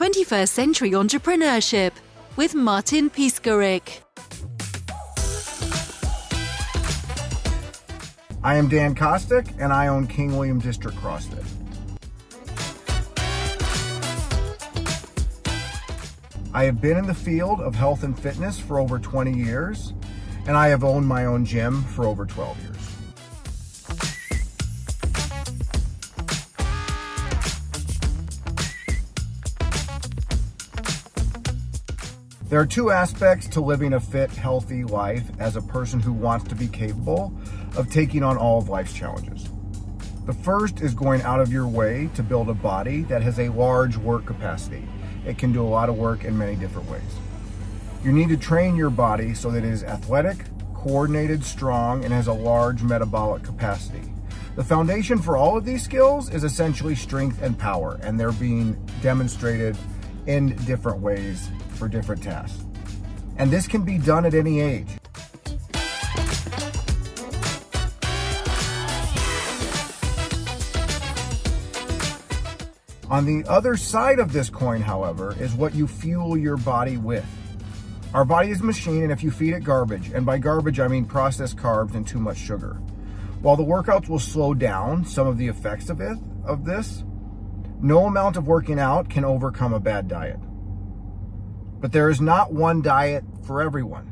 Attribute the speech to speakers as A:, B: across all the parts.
A: 21st Century Entrepreneurship with Martin Piskarik.
B: I am Dan Kachtik, and I own King William District CrossFit. I have been in the field of health and fitness for over 20 years, and I have owned my own gym for over 12 years. There are two aspects to living a fit, healthy life as a person who wants to be capable of taking on all of life's challenges. The first is going out of your way to build a body that has a large work capacity. It can do a lot of work in many different ways. You need to train your body so that it is athletic, coordinated, strong, and has a large metabolic capacity. The foundation for all of these skills is essentially strength and power, and they're being demonstrated in different ways for different tasks. And this can be done at any age. On the other side of this coin, however, is what you fuel your body with. Our body is a machine, and if you feed it garbage, and by garbage I mean processed carbs and too much sugar, while the workouts will slow down some of the effects of this, no amount of working out can overcome a bad diet. But there is not one diet for everyone.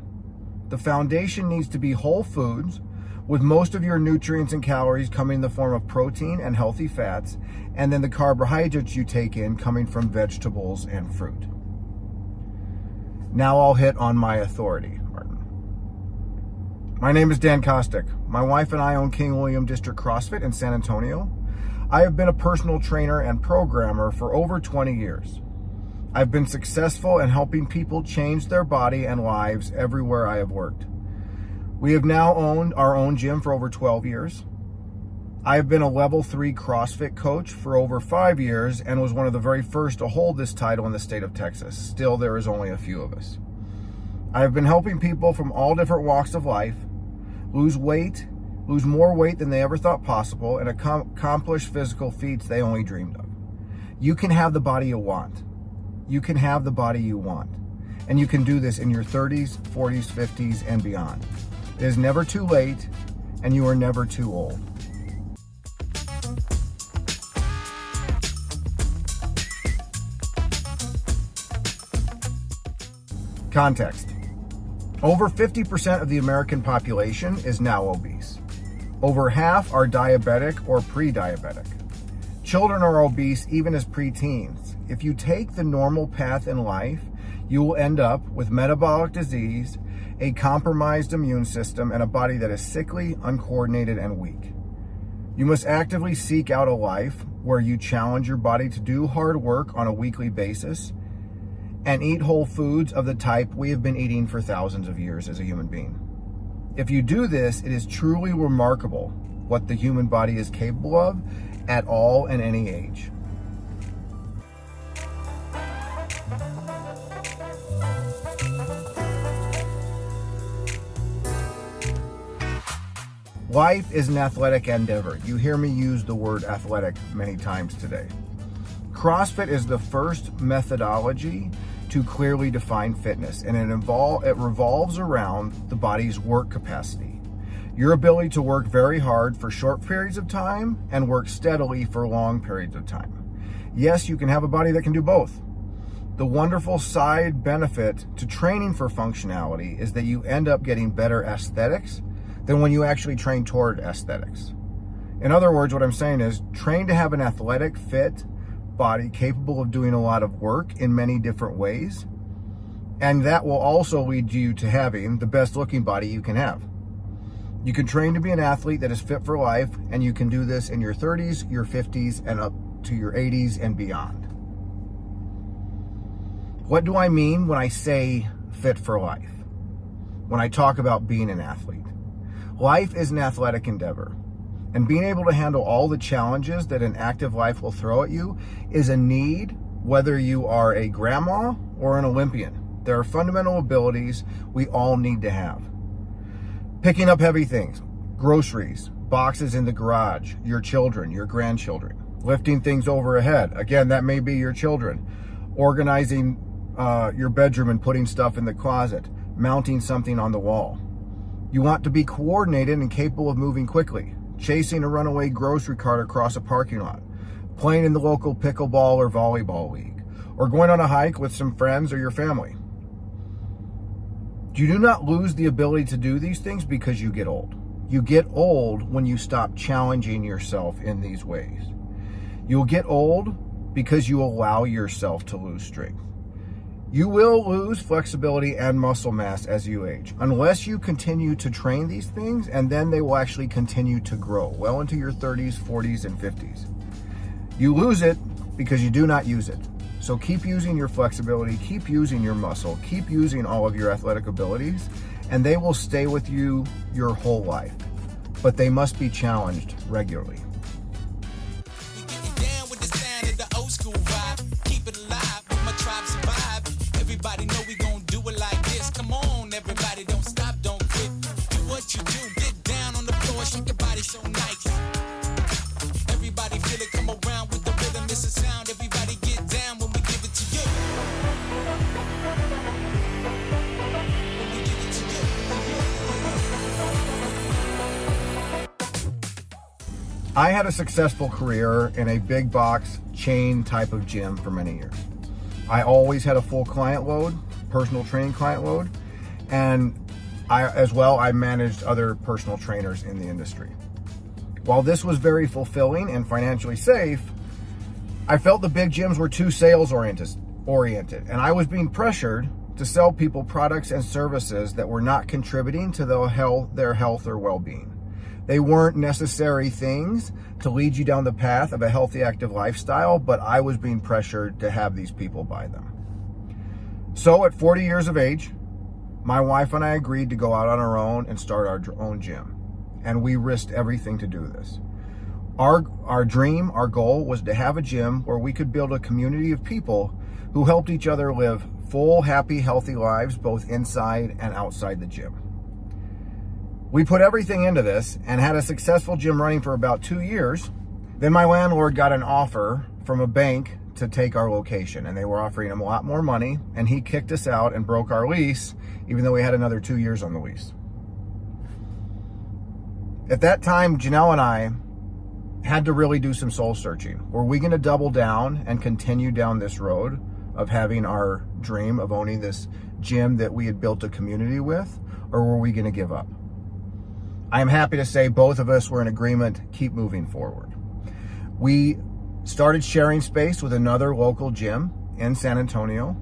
B: The foundation needs to be whole foods, with most of your nutrients and calories coming in the form of protein and healthy fats, and then the carbohydrates you take in coming from vegetables and fruit. Now I'll hit on my authority, Martin. My name is Dan Kachtik. My wife and I own King William District CrossFit in San Antonio. I have been a personal trainer and programmer for over 20 years. I've been successful in helping people change their body and lives everywhere I have worked. We have now owned our own gym for over 12 years. I have been a level 3 CrossFit coach for over 5 years and was one of the very first to hold this title in the state of Texas. Still, there is only a few of us. I have been helping people from all different walks of life lose more weight than they ever thought possible, and accomplish physical feats they only dreamed of. You can have the body you want. You can have the body you want. And you can do this in your 30s, 40s, 50s, and beyond. It is never too late, and you are never too old. Context. Over 50% of the American population is now obese. Over half are diabetic or pre-diabetic. Children are obese even as preteens. If you take the normal path in life, you will end up with metabolic disease, a compromised immune system, and a body that is sickly, uncoordinated, and weak. You must actively seek out a life where you challenge your body to do hard work on a weekly basis and eat whole foods of the type we have been eating for thousands of years as a human being. If you do this, it is truly remarkable what the human body is capable of at all and any age. Life is an athletic endeavor. You hear me use the word athletic many times today. CrossFit is the first methodology to clearly define fitness, and it revolves around the body's work capacity. Your ability to work very hard for short periods of time and work steadily for long periods of time. Yes, you can have a body that can do both. The wonderful side benefit to training for functionality is that you end up getting better aesthetics than when you actually train toward aesthetics. In other words, what I'm saying is train to have an athletic, fit body capable of doing a lot of work in many different ways, and that will also lead you to having the best looking body you can have. You can train to be an athlete that is fit for life, and you can do this in your 30s, your 50s, and up to your 80s and beyond. What do I mean when I say fit for life? When I talk about being an athlete? Life is an athletic endeavor, and being able to handle all the challenges that an active life will throw at you is a need, whether you are a grandma or an Olympian. There are fundamental abilities we all need to have. Picking up heavy things, groceries, boxes in the garage, your children, your grandchildren, lifting things over a head. Again, that may be your children. organizing your bedroom and putting stuff in the closet, mounting something on the wall. You want to be coordinated and capable of moving quickly, chasing a runaway grocery cart across a parking lot, playing in the local pickleball or volleyball league, or going on a hike with some friends or your family. You do not lose the ability to do these things because you get old. You get old when you stop challenging yourself in these ways. You'll get old because you allow yourself to lose strength. You will lose flexibility and muscle mass as you age, unless you continue to train these things, and then they will actually continue to grow well into your 30s, 40s, and 50s. You lose it because you do not use it. So keep using your flexibility, keep using your muscle, keep using all of your athletic abilities, and they will stay with you your whole life. But they must be challenged regularly.
C: Everybody know we gon' do it like this. Come on, everybody, don't stop, don't quit. Do what you do, get down on the floor, shake your body so nice. Everybody feel it, come around with the rhythm, it's a sound. Everybody get down when we give it to you. When we give it to you.
B: I had a successful career in a big box chain type of gym for many years. I always had a full client load, personal training client load, and I managed other personal trainers in the industry. While this was very fulfilling and financially safe, I felt the big gyms were too sales oriented, and I was being pressured to sell people products and services that were not contributing to their health or well-being. They weren't necessary things to lead you down the path of a healthy, active lifestyle, but I was being pressured to have these people buy them. So at 40 years of age, my wife and I agreed to go out on our own and start our own gym. And we risked everything to do this. Our dream, our goal was to have a gym where we could build a community of people who helped each other live full, happy, healthy lives, both inside and outside the gym. We put everything into this and had a successful gym running for about 2 years. Then my landlord got an offer from a bank to take our location, and they were offering him a lot more money, and he kicked us out and broke our lease, even though we had another 2 years on the lease. At that time, Janelle and I had to really do some soul searching. Were we gonna double down and continue down this road of having our dream of owning this gym that we had built a community with, or were we gonna give up? I am happy to say both of us were in agreement, keep moving forward. We started sharing space with another local gym in San Antonio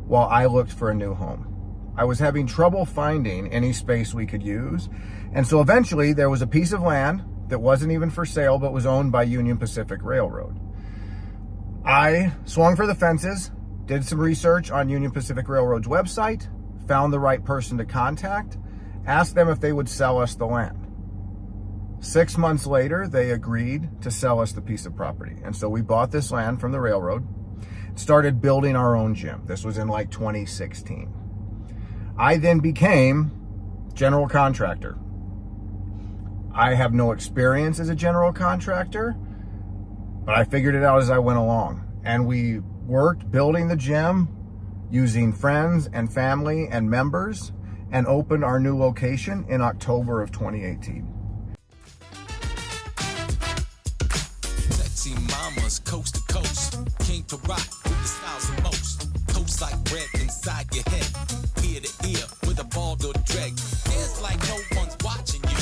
B: while I looked for a new home. I was having trouble finding any space we could use, and so eventually there was a piece of land that wasn't even for sale but was owned by Union Pacific Railroad. I swung for the fences, did some research on Union Pacific Railroad's website, found the right person to contact, asked them if they would sell us the land. 6 months later, they agreed to sell us the piece of property. And so we bought this land from the railroad, started building our own gym. This was in like 2016. I then became general contractor. I have no experience as a general contractor, but I figured it out as I went along. And we worked building the gym using friends and family and members, and opened our new location in October of 2018.
C: Sexy mamas coast to coast, king to rock with the styles the most. Toast like bread inside your head, ear to ear with a ball or drag. It's like no one's watching you.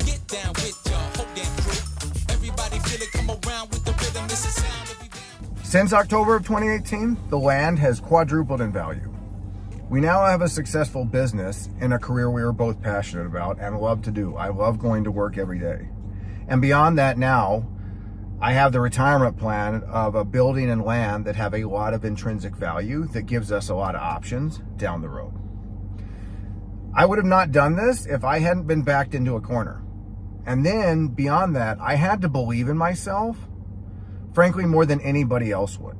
C: Get down with your whole damn crew. Everybody feel it, come around with the rhythm. It's a sound every day.
B: Since October of 2018, the land has quadrupled in value. We now have a successful business in a career we are both passionate about and love to do. I love going to work every day. And beyond that now, I have the retirement plan of a building and land that have a lot of intrinsic value that gives us a lot of options down the road. I would have not done this if I hadn't been backed into a corner. And then beyond that, I had to believe in myself, frankly, more than anybody else would.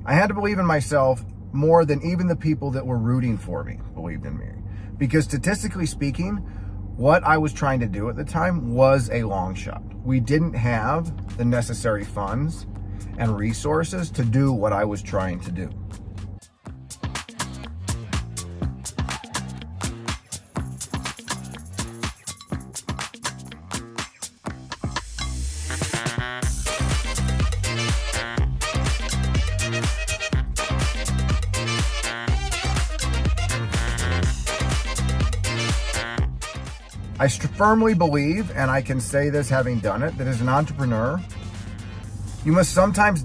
B: I had to believe in myself more than even the people that were rooting for me believed in me. Because statistically speaking, what I was trying to do at the time was a long shot. We didn't have the necessary funds and resources to do what I was trying to do. I firmly believe, and I can say this having done it, that as an entrepreneur, you must sometimes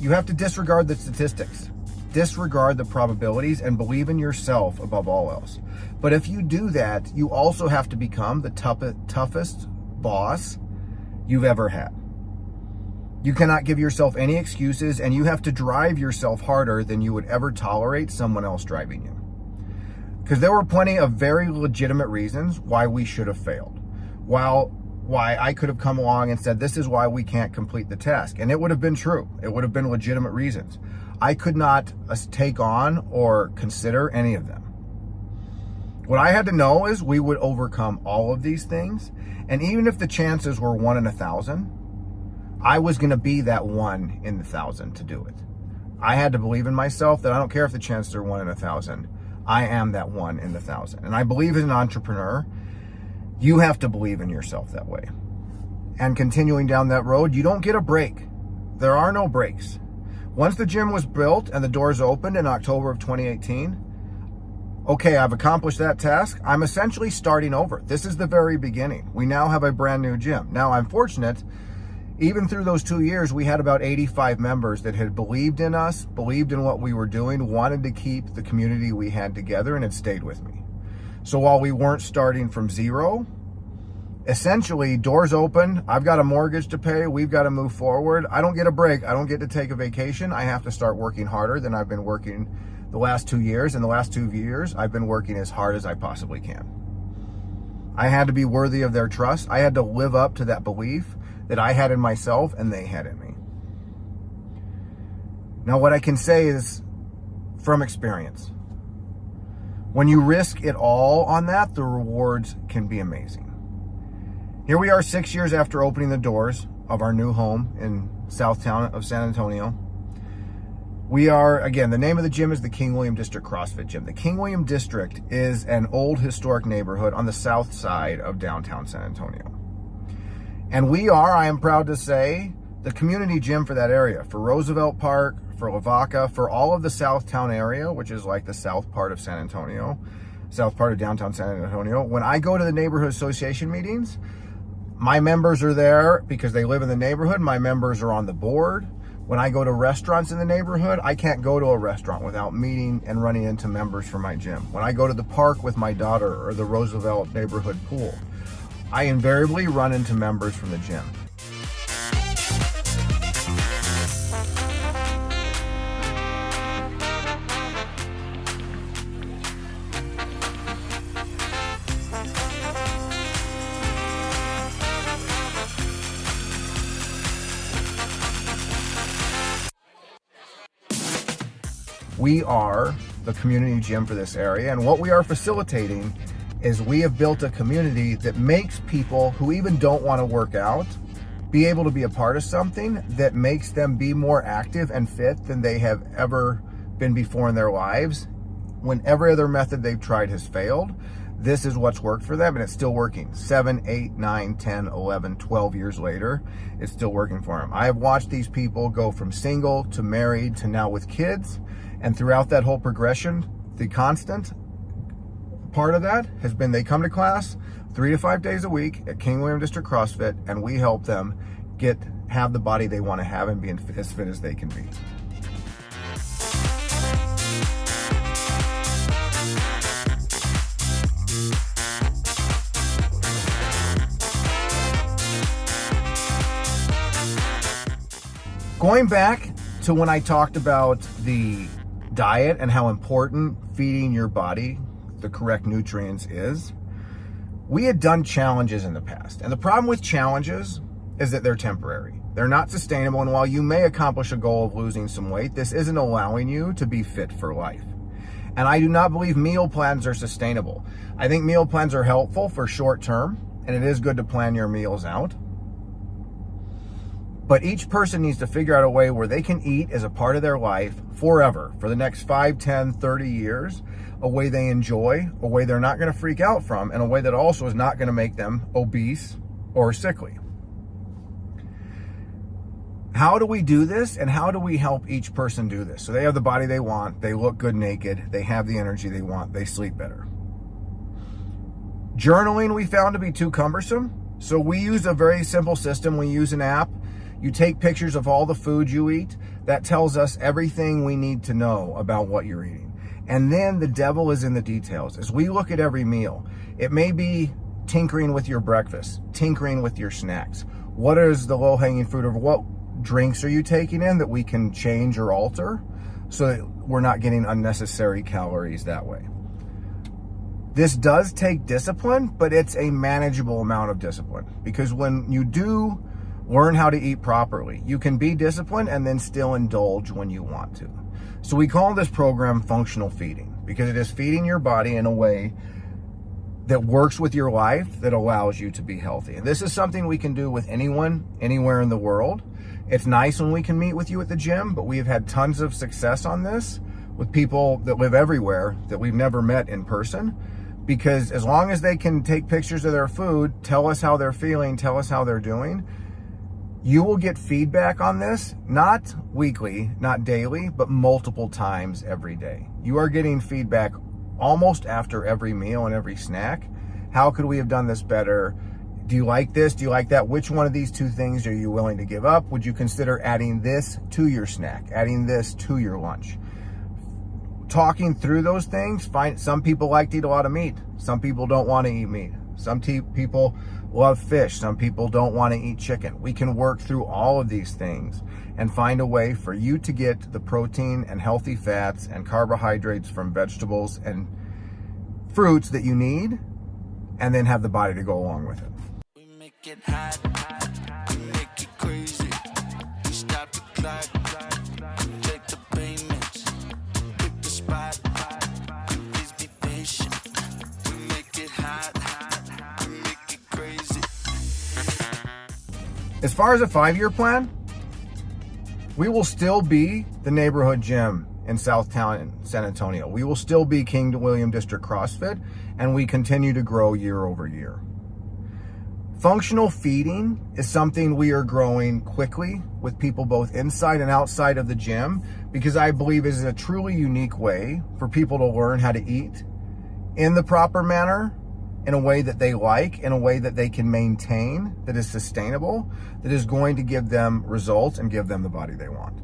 B: you have to disregard the statistics, disregard the probabilities, and believe in yourself above all else. But if you do that, you also have to become the toughest boss you've ever had. You cannot give yourself any excuses, and you have to drive yourself harder than you would ever tolerate someone else driving you. Because there were plenty of very legitimate reasons why we should have failed. Why I could have come along and said, this is why we can't complete the task. And it would have been true. It would have been legitimate reasons. I could not take on or consider any of them. What I had to know is we would overcome all of these things. And even if the chances were 1 in 1,000, I was going to be that 1 in 1,000 to do it. I had to believe in myself that I don't care if the chances are 1 in 1,000. I am that 1 in 1,000. And I believe as an entrepreneur, you have to believe in yourself that way. And continuing down that road, you don't get a break. There are no breaks. Once the gym was built and the doors opened in October of 2018, okay, I've accomplished that task. I'm essentially starting over. This is the very beginning. We now have a brand new gym. Now, I'm fortunate, even through those 2 years, we had about 85 members that had believed in us, believed in what we were doing, wanted to keep the community we had together, and had stayed with me. So while we weren't starting from zero, essentially doors open, I've got a mortgage to pay, we've got to move forward. I don't get a break. I don't get to take a vacation. I have to start working harder than I've been working the last 2 years. In the last 2 years, I've been working as hard as I possibly can. I had to be worthy of their trust. I had to live up to that belief that I had in myself and they had in me. Now, what I can say is from experience, when you risk it all on that, the rewards can be amazing. Here we are 6 years after opening the doors of our new home in Southtown of San Antonio. We are, again, the name of the gym is the King William District CrossFit Gym. The King William District is an old historic neighborhood on the south side of downtown San Antonio. And we are, I am proud to say, the community gym for that area, for Roosevelt Park, for Lavaca, for all of the Southtown area, which is like the south part of San Antonio, south part of downtown San Antonio. When I go to the neighborhood association meetings, my members are there because they live in the neighborhood. My members are on the board. When I go to restaurants in the neighborhood, I can't go to a restaurant without meeting and running into members from my gym. When I go to the park with my daughter or the Roosevelt neighborhood pool, I invariably run into members from the gym. We are the community gym for this area, and what we are facilitating is we have built a community that makes people who even don't want to work out be able to be a part of something that makes them be more active and fit than they have ever been before in their lives. When every other method they've tried has failed, this is what's worked for them, and it's still working. 7, 8, 9, 10, 11, 12 years later, it's still working for them. I have watched these people go from single to married to now with kids, and throughout that whole progression, the constant part of that has been they come to class 3 to 5 days a week at King William District CrossFit, and we help them have the body they want to have and be as fit as they can be. Going back to when I talked about the diet and how important feeding your body the correct nutrients is, we had done challenges in the past. And the problem with challenges is that they're temporary. They're not sustainable. And while you may accomplish a goal of losing some weight, this isn't allowing you to be fit for life. And I do not believe meal plans are sustainable. I think meal plans are helpful for short term, and it is good to plan your meals out. But each person needs to figure out a way where they can eat as a part of their life forever, for the next 5, 10, 30 years, a way they enjoy, a way they're not going to freak out from, and a way that also is not going to make them obese or sickly. How do we do this, and how do we help each person do this? So they have the body they want, they look good naked, they have the energy they want, they sleep better. Journaling we found to be too cumbersome, so we use a very simple system. We use an app. You take pictures of all the food you eat. That tells us everything we need to know about what you're eating. And then the devil is in the details. As we look at every meal, it may be tinkering with your breakfast, tinkering with your snacks. What is the low-hanging fruit, or what drinks are you taking in that we can change or alter so that we're not getting unnecessary calories that way? This does take discipline, but it's a manageable amount of discipline, because when you do learn how to eat properly, you can be disciplined and then still indulge when you want to. So we call this program functional feeding, because it is feeding your body in a way that works with your life, that allows you to be healthy. And this is something we can do with anyone, anywhere in the world. It's nice when we can meet with you at the gym, but we have had tons of success on this with people that live everywhere that we've never met in person, because as long as they can take pictures of their food, tell us how they're feeling, tell us how they're doing, you will get feedback on this, not weekly, not daily, but multiple times every day. You are getting feedback almost after every meal and every snack. How could we have done this better? Do you like this? Do you like that? Which one of these two things are you willing to give up? Would you consider adding this to your snack, adding this to your lunch? Talking through those things, some people like to eat a lot of meat. Some people don't want to eat meat. Some people love fish. Some people don't want to eat chicken. We can work through all of these things and find a way for you to get the protein and healthy fats and carbohydrates from vegetables and fruits that you need, and then have the body to go along with it.
C: We make it hot, we make it crazy. We stop the clock, take the payments, pick the spot. Please be patient. We make it hot, we make it crazy.
B: As far as a 5-year plan, we will still be the neighborhood gym in Southtown in San Antonio. We will still be King William District CrossFit, and we continue to grow year over year. Functional feeding is something we are growing quickly with people both inside and outside of the gym, because I believe it is a truly unique way for people to learn how to eat in the proper manner, in a way that they like, in a way that they can maintain, that is sustainable, that is going to give them results and give them the body they want.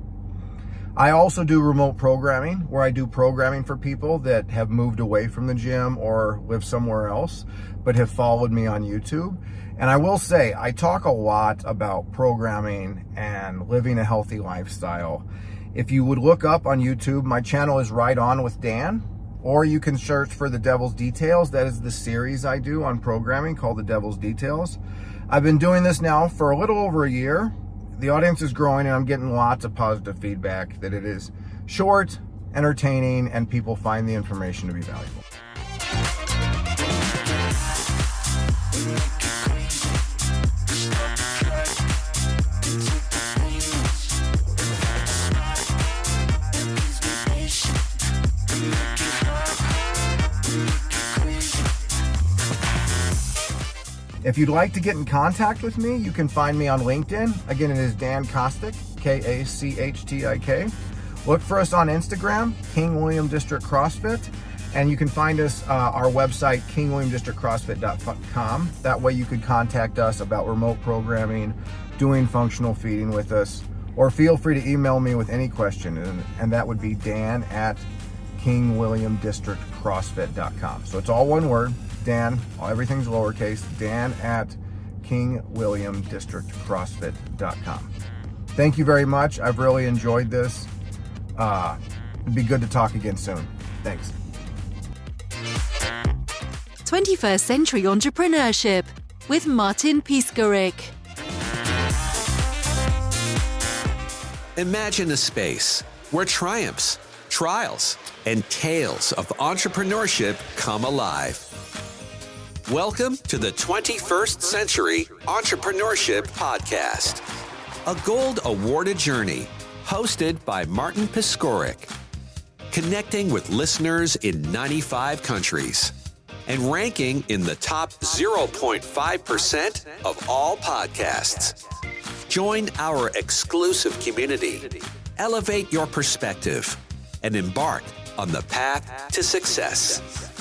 B: I also do remote programming, where I do programming for people that have moved away from the gym or live somewhere else, but have followed me on YouTube. And I will say, I talk a lot about programming and living a healthy lifestyle. If you would look up on YouTube, my channel is Right On with Dan, or you can search for The Devil's Details. That is the series I do on programming called The Devil's Details. I've been doing this now for a little over a year. The audience is growing, and I'm getting lots of positive feedback that it is short, entertaining, and people find the information to be valuable. If you'd like to get in contact with me, you can find me on LinkedIn. Again, it is Dan Kachtik, K-A-C-H-T-I-K. Look for us on Instagram, King William District CrossFit, and you can find us our website, kingwilliamdistrictcrossfit.com. That way you could contact us about remote programming, doing functional feeding with us, or feel free to email me with any question, and that would be dan@kingwilliamdistrictcrossfit.com. So it's all one word. Dan, everything's lowercase, dan@kingwilliamdistrictcrossfit.com. Thank you very much. I've really enjoyed this. It'd be good to talk again soon. Thanks.
A: 21st Century Entrepreneurship with Martin Piskarik.
D: Imagine a space where triumphs, trials, and tales of entrepreneurship come alive. Welcome to the 21st Century Entrepreneurship Podcast. A gold awarded journey hosted by Martin Piskorik, connecting with listeners in 95 countries and ranking in the top 0.5% of all podcasts. Join our exclusive community, elevate your perspective, and embark on the path to success.